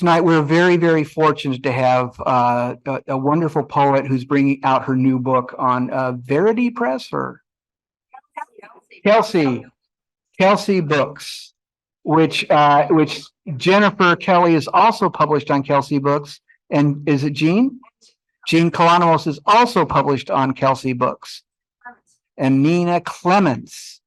Tonight, we're very, very fortunate to have a wonderful poet who's bringing out her new book on Verity Press or Kelsey Books, which Jennifer Kelly is also published on Kelsey Books. And is it Jean? Jean Kalanos is also published on Kelsey Books. And Nina Clements.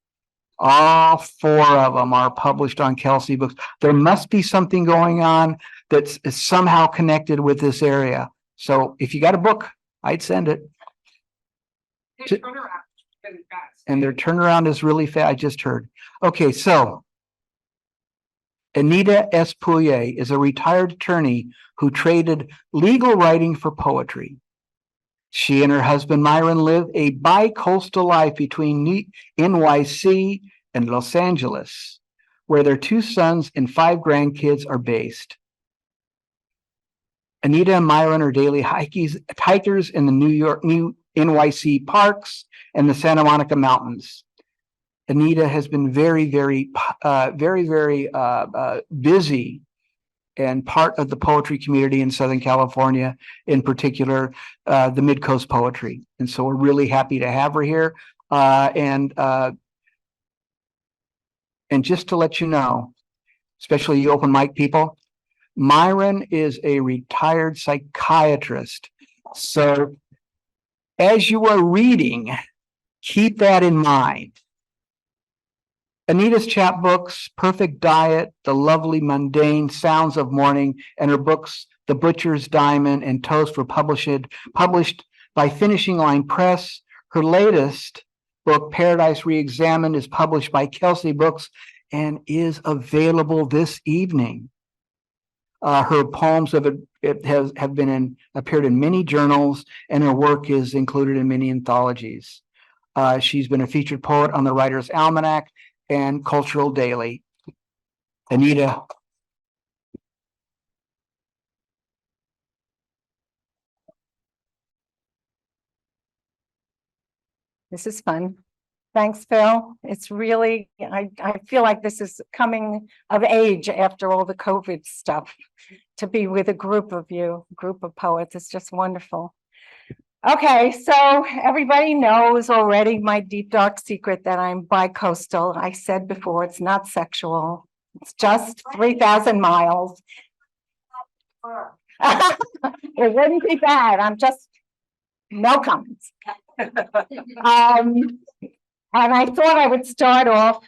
All four of them are published on Kelsey Books. There must be something going on that's somehow connected with this area. So if you got a book, I'd send it. And their turnaround is really fast. I just heard. Okay, so Anita S. Pouillet is a retired attorney who traded legal writing for poetry. She and her husband Myron live a bi-coastal life between NYC and Los Angeles, where their 2 sons and 5 grandkids are based. Anita and Myron are daily hikers in the new NYC parks and the Santa Monica Mountains. Anita has been very busy and part of the poetry community in Southern California, in particular, the Mid-Coast Poetry. And so we're really happy to have her here. And just to let you know, especially you open mic people, Myron is a retired psychiatrist. So as you are reading, keep that in mind. Anita's chapbooks, Perfect Diet, The Lovely Mundane Sounds of Morning, and her books, The Butcher's Diamond and Toast, were published by Finishing Line Press. Her latest book, Paradise Reexamined, is published by Kelsey Books and is available this evening. Her poems appeared in many journals, and her work is included in many anthologies. She's been a featured poet on the Writer's Almanac and Cultural Daily. Anita. This is fun. Thanks, Phil. It's really, I feel like this is coming of age after all the COVID stuff. To be with a group of poets, it's just wonderful. Okay, so everybody knows already my deep dark secret that I'm bi-coastal. I said before, it's not sexual. It's just 3,000 miles. It wouldn't be bad. I'm just, no comments. And I thought I would start off.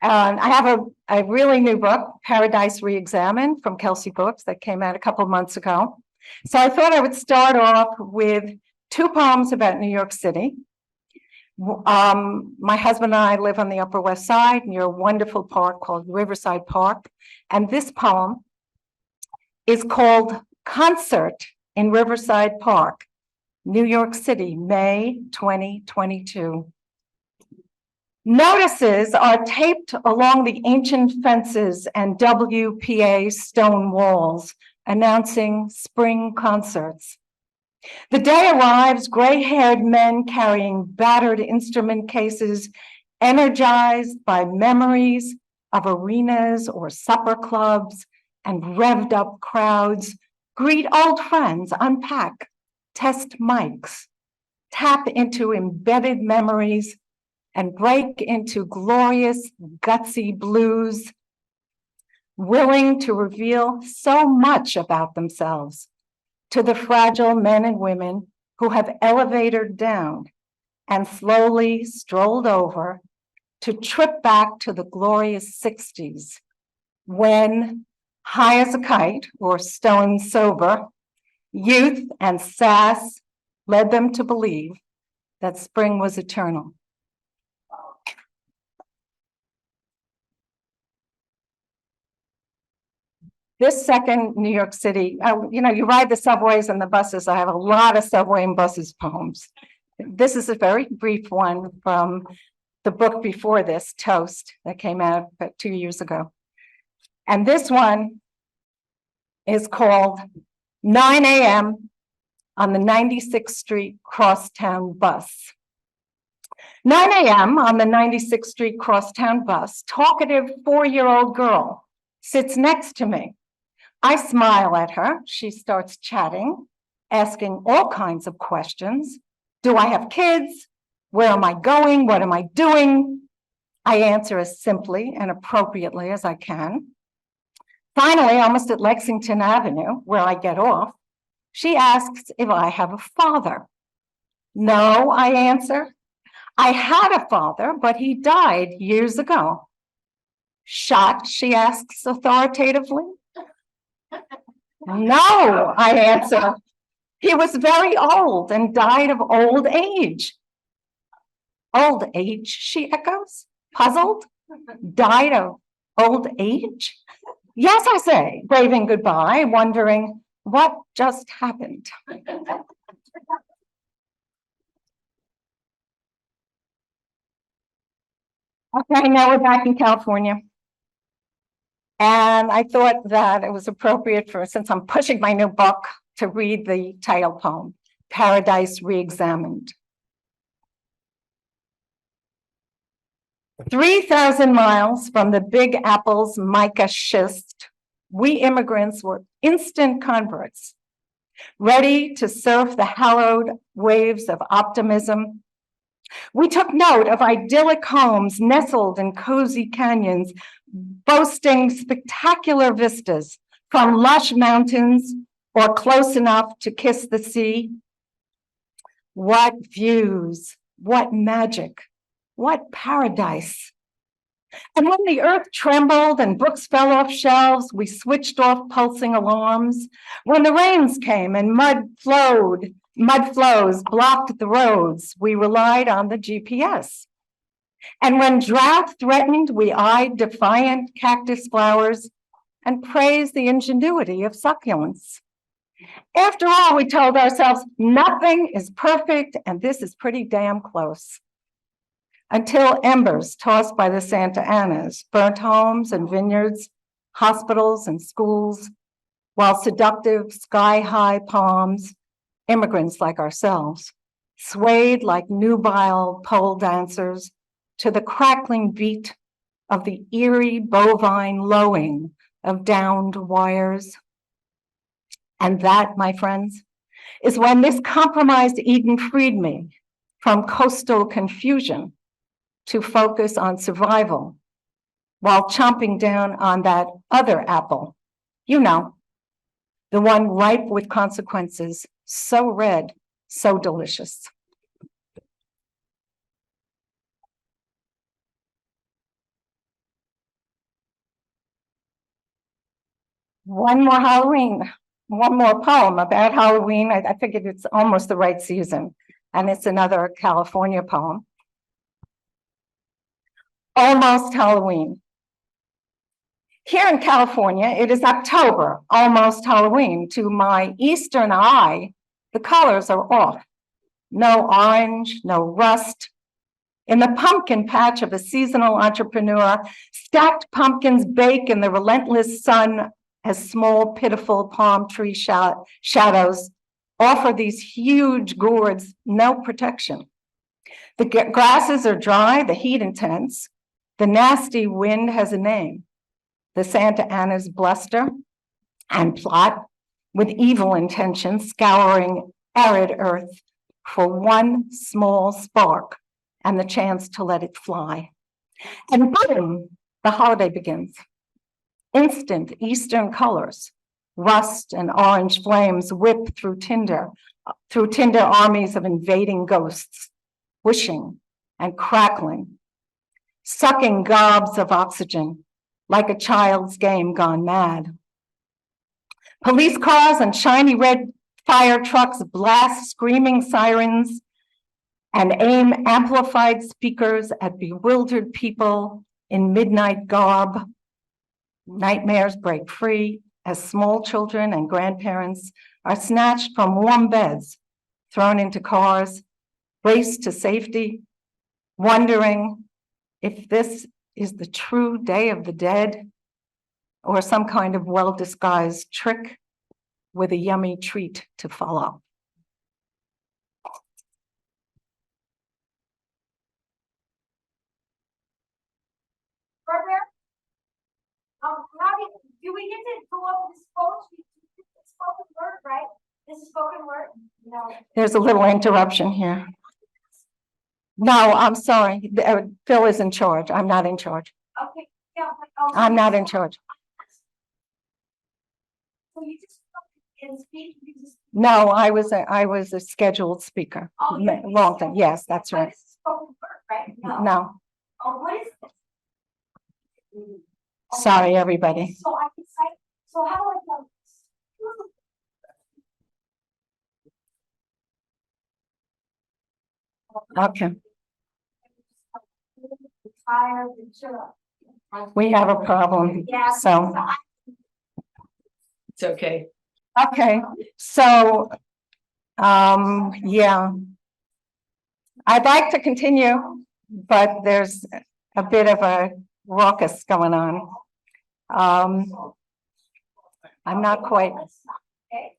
I have a really new book, Paradise Reexamined, from Kelsey Books, that came out a couple of months ago. So I thought I would start off with 2 poems about New York City. My husband and I live on the Upper West Side near a wonderful park called Riverside Park. And this poem is called Concert in Riverside Park, New York City, May 2022. Notices are taped along the ancient fences and WPA stone walls, announcing spring concerts. The day arrives, gray-haired men carrying battered instrument cases, energized by memories of arenas or supper clubs and revved up crowds, greet old friends, unpack, test mics, tap into embedded memories, and break into glorious, gutsy blues, willing to reveal so much about themselves to the fragile men and women who have elevated down and slowly strolled over to trip back to the glorious 60s, when, high as a kite or stone sober, youth and sass led them to believe that spring was eternal. This second New York City, you ride the subways and the buses. I have a lot of subway and buses poems. This is a very brief one from the book before this, Toast, that came out about 2 years ago. And this one is called 9 a.m. on the 96th Street Crosstown Bus. 9 a.m. on the 96th Street Crosstown Bus, talkative 4-year-old girl sits next to me, I smile at her. She starts chatting, asking all kinds of questions. Do I have kids? Where am I going? What am I doing? I answer as simply and appropriately as I can. Finally, almost at Lexington Avenue, where I get off, she asks if I have a father. No, I answer. I had a father, but he died years ago. Shot, she asks authoritatively. No, I answer. He was very old and died of old age. Old age, she echoes, puzzled. Died of old age? Yes, I say, waving goodbye, wondering what just happened. Okay, now we're back in California. And I thought that it was appropriate for, since I'm pushing my new book, to read the title poem, Paradise Reexamined. 3,000 miles from the Big Apple's mica schist, we immigrants were instant converts, ready to surf the hallowed waves of optimism. We took note of idyllic homes nestled in cozy canyons, boasting spectacular vistas from lush mountains or close enough to kiss the sea. What views, what magic, what paradise. And when the earth trembled and books fell off shelves, we switched off pulsing alarms. When the rains came and mud flows blocked the roads, we relied on the GPS. And when drought threatened, we eyed defiant cactus flowers and praised the ingenuity of succulents. After all, we told ourselves, nothing is perfect, and this is pretty damn close. Until embers tossed by the Santa Anas burnt homes and vineyards, hospitals and schools, while seductive sky-high palms, immigrants like ourselves, swayed like nubile pole dancers to the crackling beat of the eerie bovine lowing of downed wires. And that, my friends, is when this compromised Eden freed me from coastal confusion to focus on survival while chomping down on that other apple, you know, the one ripe with consequences, so red, so delicious. One more Halloween, one more poem about Halloween. I figured it's almost the right season, and it's another California poem. Almost Halloween. Here in California, it is October, almost Halloween. To my Eastern eye, the colors are off. No orange, no rust. In the pumpkin patch of a seasonal entrepreneur, stacked pumpkins bake in the relentless sun as small, pitiful palm tree shadows offer these huge gourds no protection. The grasses are dry, the heat intense. The nasty wind has a name. The Santa Ana's bluster and plot with evil intentions scouring arid earth for one small spark and the chance to let it fly. And boom, the holiday begins. Instant Eastern colors, rust and orange flames whip through tinder armies of invading ghosts, wishing and crackling, sucking gobs of oxygen like a child's game gone mad. Police cars and shiny red fire trucks blast screaming sirens and aim amplified speakers at bewildered people in midnight garb. Nightmares break free as small children and grandparents are snatched from warm beds, thrown into cars, raced to safety, wondering if this is the true Day of the Dead or some kind of well-disguised trick with a yummy treat to follow. do we get to go up this spoken word, right? This is spoken word? No. There's a little interruption here. No, I'm sorry. Phil is in charge. I'm not in charge. Okay, yeah. Oh, I'm not in charge. So you just and speak, you just. No, I was a scheduled speaker. Oh, yeah. Long time. Yes, that's But right. this is spoken word, right? No, Oh, what is this? sorry, everybody. So I can say, so how do I know this? Okay, Tired and sure. we have a problem. Yeah. So, It's okay. okay, so, yeah. I'd like to continue, but there's a bit of a raucous going on. I'm not quite, Okay.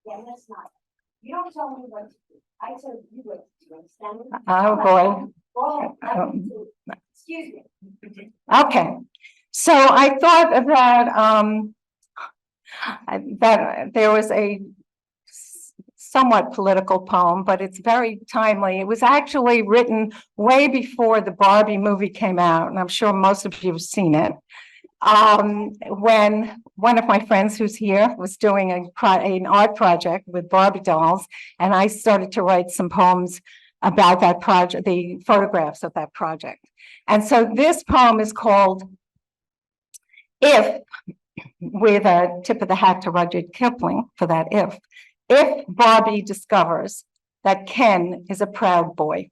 Yeah, that's not. You don't tell me what to do. I tell you what to do. Understand me? oh boy. Oh, excuse me. Okay, so I thought that there was a somewhat political poem, but it's very timely. It was actually written way before the Barbie movie came out, and I'm sure most of you have seen it. When one of my friends who's here was doing an art project with Barbie dolls, and I started to write some poems about that project, the photographs of that project. And so this poem is called If, with a tip of the hat to Rudyard Kipling for that if Barbie discovers that Ken is a proud boy.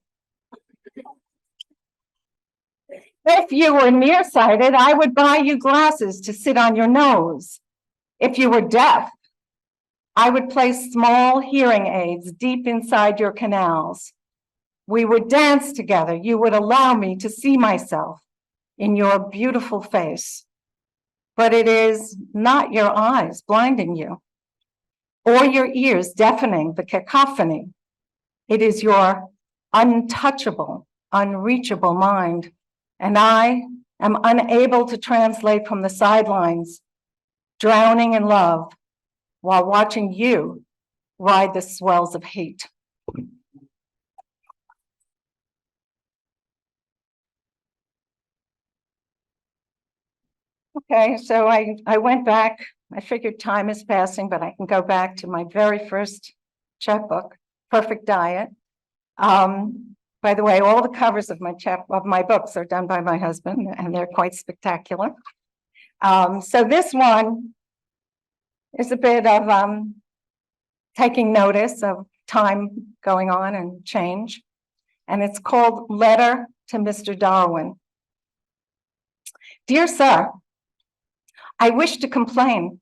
If you were nearsighted, I would buy you glasses to sit on your nose. If you were deaf, I would place small hearing aids deep inside your canals. We would dance together. You would allow me to see myself in your beautiful face. But it is not your eyes blinding you, or your ears deafening the cacophony. It is your untouchable, unreachable mind. And I am unable to translate from the sidelines, drowning in love while watching you ride the swells of hate. Okay, so I went back. I figured time is passing, but I can go back to my very first chapbook, Perfect Diet. By the way, all the covers of my books are done by my husband, and they're quite spectacular. So this one is a bit of taking notice of time going on and change, and it's called Letter to Mr. Darwin. Dear Sir, I wish to complain.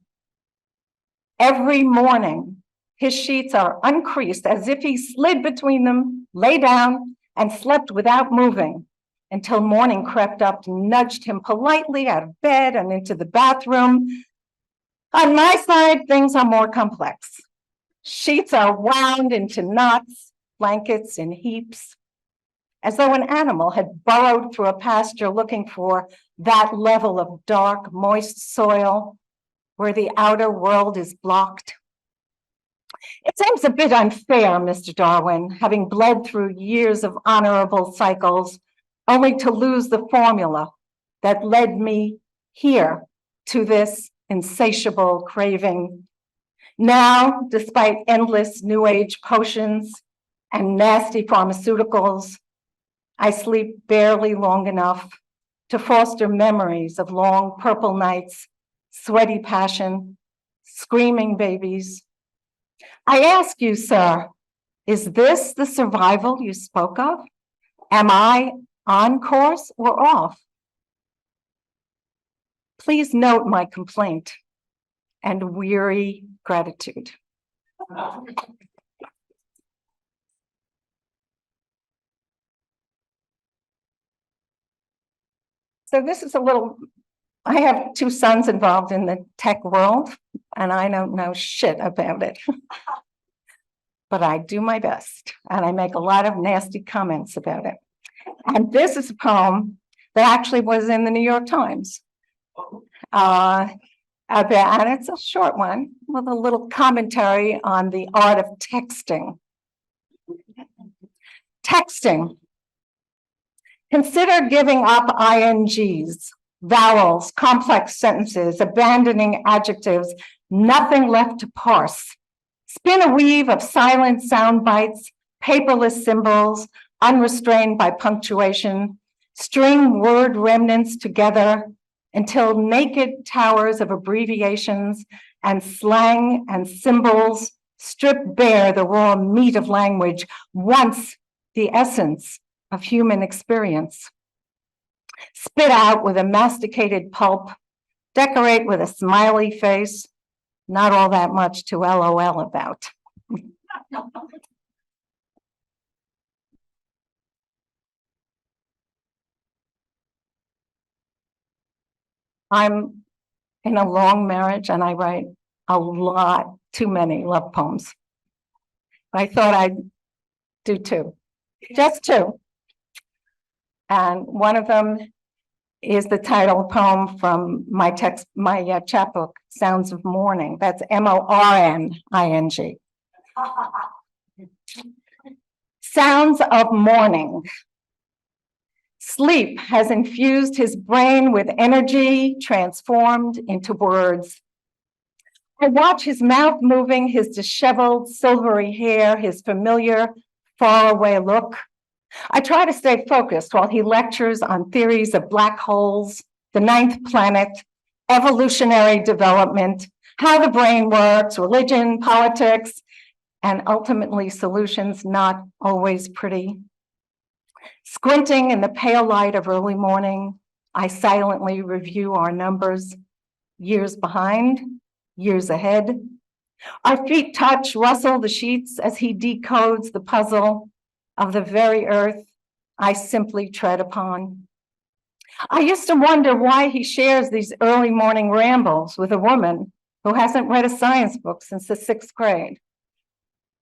Every morning, his sheets are uncreased as if he slid between them, lay down, and slept without moving until morning crept up and nudged him politely out of bed and into the bathroom. On my side, things are more complex. Sheets are wound into knots, blankets in heaps, as though an animal had burrowed through a pasture looking for that level of dark, moist soil where the outer world is blocked. It seems a bit unfair, Mr. Darwin, having bled through years of honorable cycles, only to lose the formula that led me here to this insatiable craving. Now, despite endless new age potions and nasty pharmaceuticals, I sleep barely long enough to foster memories of long purple nights, sweaty passion, screaming babies. I ask you, sir, is this the survival you spoke of? Am I on course or off? Please note my complaint and weary gratitude. So this is a little, I have two sons involved in the tech world, and I don't know shit about it. But I do my best, and I make a lot of nasty comments about it. And this is a poem that actually was in the New York Times. and it's a short one with a little commentary on the art of texting. Texting. Consider giving up INGs, vowels, complex sentences, abandoning adjectives, nothing left to parse. Spin a weave of silent sound bites, paperless symbols, unrestrained by punctuation, string word remnants together until naked towers of abbreviations and slang and symbols strip bare the raw meat of language, once the essence of human experience. Spit out with a masticated pulp, decorate with a smiley face, not all that much to LOL about. I'm in a long marriage and I write a lot, too many love poems. I thought I'd do two, just two. And one of them is the title poem from my chapbook, Sounds of Morning. That's MORNING. Sounds of Morning. Sleep has infused his brain with energy transformed into words. I watch his mouth moving, his disheveled silvery hair, his familiar faraway look. I try to stay focused while he lectures on theories of black holes, the ninth planet, evolutionary development, how the brain works, religion, politics, and ultimately solutions not always pretty. Squinting in the pale light of early morning, I silently review our numbers, years behind, years ahead. Our feet touch, rustle the sheets as he decodes the puzzle of the very earth I simply tread upon. I used to wonder why he shares these early morning rambles with a woman who hasn't read a science book since the 6th grade.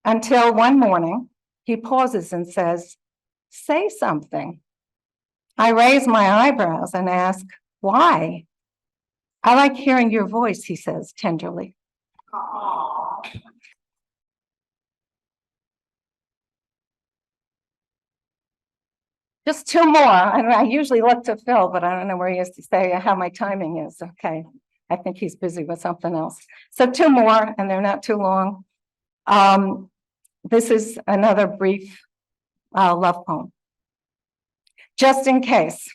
Until one morning, he pauses and says, "Say something." I raise my eyebrows and ask, "Why?" "I like hearing your voice," he says tenderly. Aww. Just two more. I usually look to Phil, but I don't know where he is to say how my timing is. Okay. I think he's busy with something else. So two more, and they're not too long. This is another brief love poem. Just in case.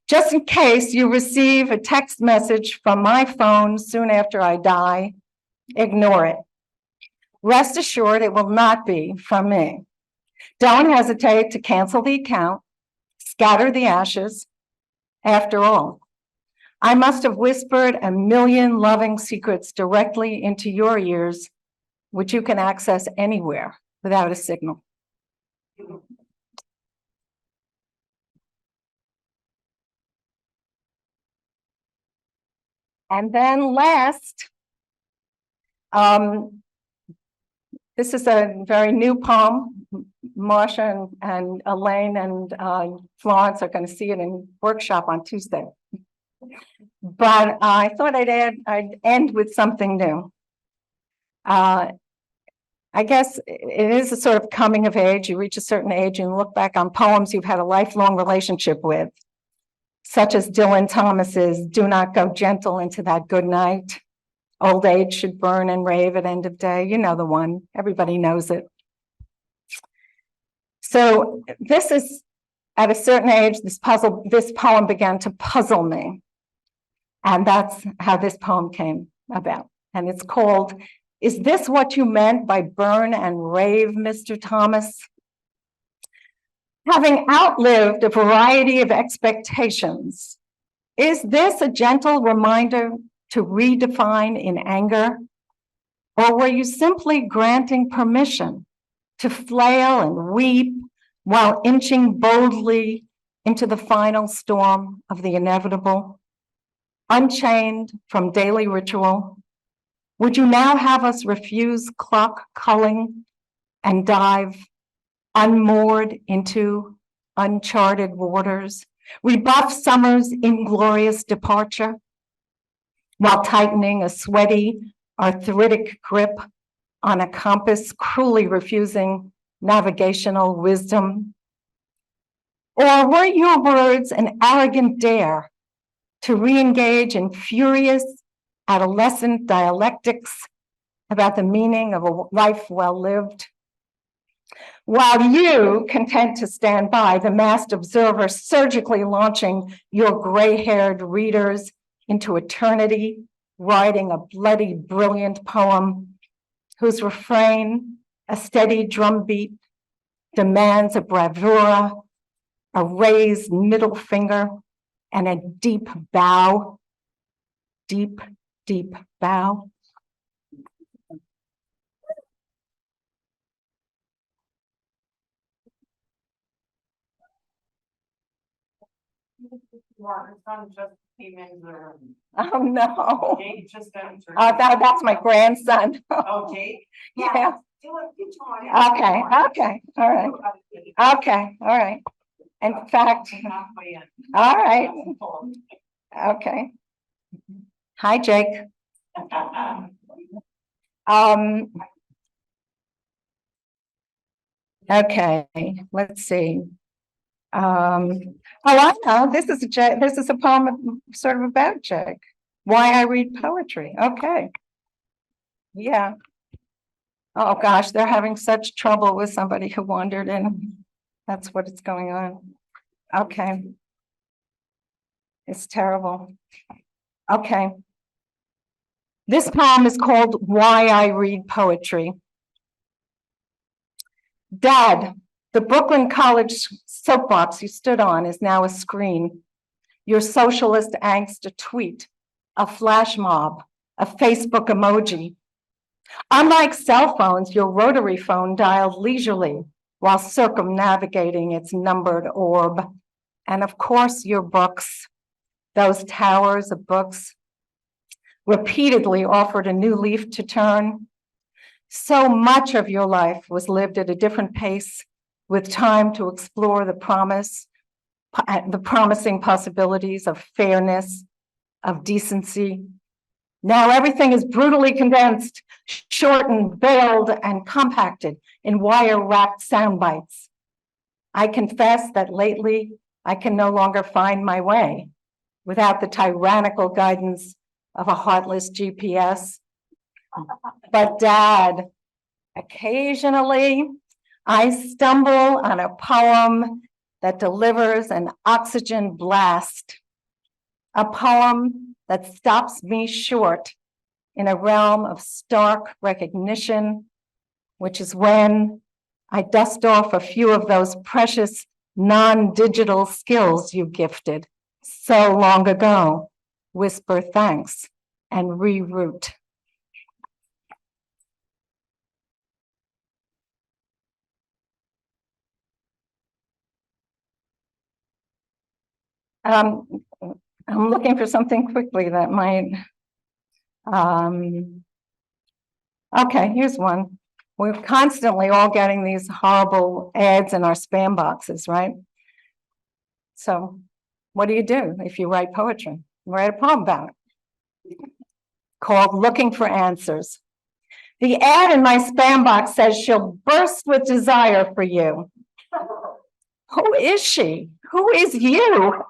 Just in case you receive a text message from my phone soon after I die, ignore it. Rest assured it will not be from me. Don't hesitate to cancel the account, scatter the ashes. After all, I must have whispered a million loving secrets directly into your ears, which you can access anywhere without a signal. And then last, this is a very new poem. Marsha and Elaine and Florence are going to see it in workshop on Tuesday. But I thought I'd end with something new. I guess it is a sort of coming of age. You reach a certain age and look back on poems you've had a lifelong relationship with, such as Dylan Thomas's "Do Not Go Gentle Into That Good Night." Old age should burn and rave at end of day. You know the one, everybody knows it. So this is, at a certain age, this poem began to puzzle me. And that's how this poem came about. And it's called, "Is This What You Meant by Burn and Rave, Mr. Thomas?" Having outlived a variety of expectations, is this a gentle reminder to redefine in anger? Or were you simply granting permission to flail and weep while inching boldly into the final storm of the inevitable? Unchained from daily ritual, would you now have us refuse clock culling and dive unmoored into uncharted waters rebuff summer's inglorious departure, while tightening a sweaty, arthritic grip on a compass cruelly refusing navigational wisdom? Or were your words an arrogant dare to re-engage in furious adolescent dialectics about the meaning of a life well lived? While you, content to stand by, the masked observer, surgically launching your gray-haired readers into eternity, writing a bloody, brilliant poem whose refrain, a steady drumbeat, demands a bravura, a raised middle finger, and a deep bow, deep, deep bow. Your son just came in the room. Oh, no. Jake just entered. That's my grandson. Oh, Jake? Yeah. Do it, you try it. Okay, okay, all right, okay, all right. In fact, Halfway in. all right, okay. Hi, Jake. Okay, let's see. Oh, I know, this is a poem sort of about Jake. Why I read poetry, okay. Yeah. Oh, gosh, they're having such trouble with somebody who wandered in. That's what is going on. Okay. It's terrible. Okay. This poem is called Why I Read Poetry. Dad, the Brooklyn College soapbox you stood on is now a screen. Your socialist angst, a tweet, a flash mob, a Facebook emoji. Unlike cell phones, your rotary phone dialed leisurely while circumnavigating its numbered orb. And of course, your books, those towers of books, repeatedly offered a new leaf to turn. So much of your life was lived at a different pace, with time to explore the promising possibilities of fairness, of decency. Now everything is brutally condensed, shortened, veiled, and compacted in wire-wrapped sound bites. I confess that lately I can no longer find my way without the tyrannical guidance of a heartless GPS. But Dad, occasionally I stumble on a poem that delivers an oxygen blast, a poem that stops me short in a realm of stark recognition, which is when I dust off a few of those precious non-digital skills you gifted so long ago, whisper thanks and reroute. I'm looking for something quickly that might, okay, here's one. We're constantly all getting these horrible ads in our spam boxes, right? So what do you do if you write poetry? Write a poem about it called Looking for Answers. The ad in my spam box says she'll burst with desire for you. Who is she? Who is you?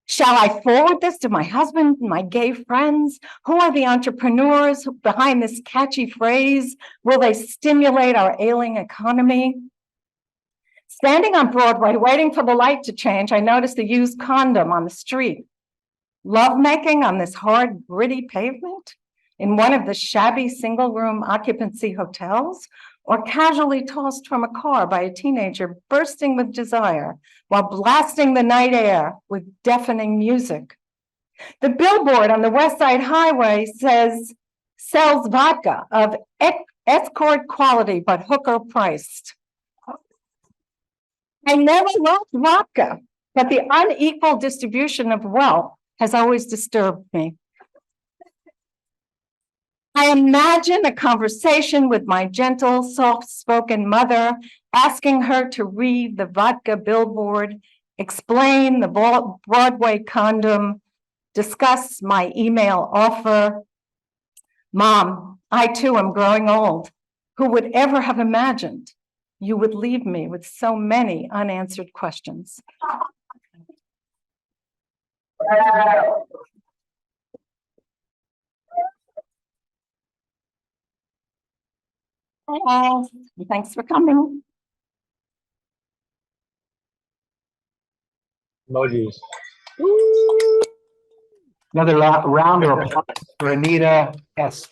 Shall I forward this to my husband, my gay friends? Who are the entrepreneurs behind this catchy phrase? Will they stimulate our ailing economy? Standing on Broadway, waiting for the light to change, I noticed a used condom on the street. Lovemaking on this hard, gritty pavement in one of the shabby single-room occupancy hotels, or casually tossed from a car by a teenager bursting with desire while blasting the night air with deafening music. The billboard on the West Side Highway says, sells vodka of escort quality, but hooker priced. I never loved vodka, but the unequal distribution of wealth has always disturbed me. I imagine a conversation with my gentle, soft-spoken mother, asking her to read the vodka billboard explain the Broadway condom, discuss my email offer. Mom, I too am growing old. Who would ever have imagined you would leave me with so many unanswered questions? Thanks for coming. Emojis. Another round of applause for Anita S.